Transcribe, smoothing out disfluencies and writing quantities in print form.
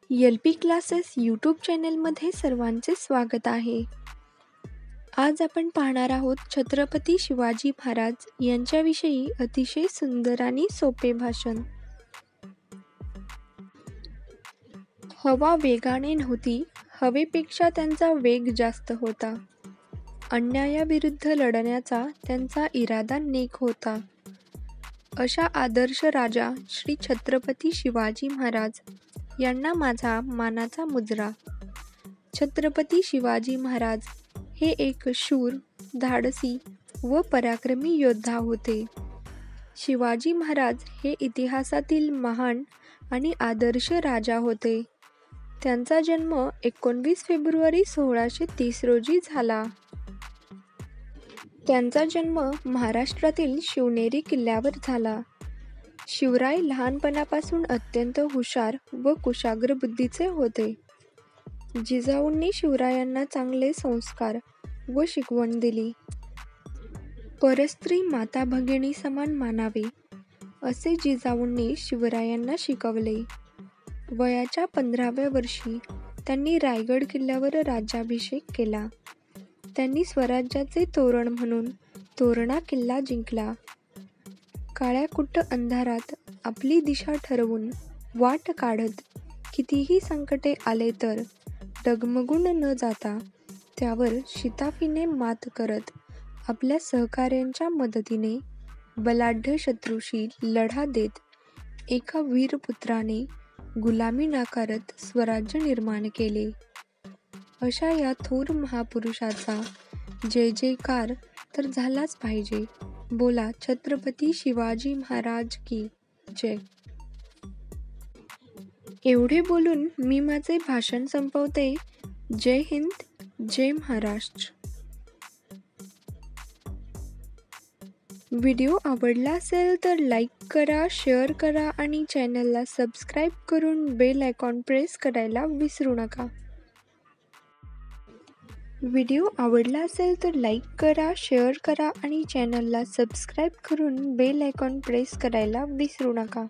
LP classes YouTube चॅनलमध्ये सर्वांचे स्वागत आहे. आज आपण पाहणार आहोत छत्रपती शिवाजी महाराज यांच्याविषयी अतिशय सुंदर आणि सोपे भाषण. हवा वेगाने नव्हती, हवेपेक्षा त्यांचा वेग जास्त होता. अन्यायाविरुद्ध लढण्याचा त्यांचा इरादा नेक होता. अशा आदर्श राजा श्री छत्रपती शिवाजी महाराज यांना माझा मानाचा मुजरा. छत्रपती शिवाजी महाराज हे एक शूर, धाडसी व पराक्रमी योद्धा होते. शिवाजी महाराज हे इतिहासातील महान आणि आदर्श राजा होते. त्यांचा जन्म 19 फेब्रुवारी 1630 रोजी झाला. त्यांचा जन्म महाराष्ट्रातील शिवनेरी किल्ल्यावर झाला. शिवराय लहानपणापासून अत्यंत हुशार व कुशाग्र बुद्धीचे होते. जिजाऊंनी शिवरायांना चांगले संस्कार व शिकवण दिली. परस्त्री माता भगिनी समान मानावे असे जिजाऊंनी शिवरायांना शिकवले. वयाच्या 15व्या वर्षी त्यांनी रायगड किल्ल्यावर राज्याभिषेक केला. त्यांनी स्वराज्याचे तोरण म्हणून तोरणा किल्ला जिंकला. काळ्याकुट्ट अंधारात आपली दिशा ठरवून वाट काढत कितीही संकटे आले तर डगमगून न जाता त्यावर शिताफीने मात करत आपल्या सहकाऱ्यांच्या मदतीने बलाढ्य शत्रूशी लढा देत एका वीरपुत्राने गुलामी नाकारत स्वराज्य निर्माण केले. अशा या थोर महापुरुषाचा जय जयकार तर झालाच पाहिजे. बोला छत्रपती शिवाजी महाराज की जय. एवढे बोलून मी माझे भाषण संपवते. जय हिंद, जय महाराष्ट्र. व्हिडिओ आवडला असेल तर लाईक करा, शेअर करा आणि चॅनलला सबस्क्राईब करून बेल आयकॉन प्रेस करायला विसरू नका. व्हिडिओ आवडला असेल तर लाईक करा, शेअर करा आणि चॅनलला सबस्क्राईब करून बेल आयकॉन प्रेस करायला विसरू नका.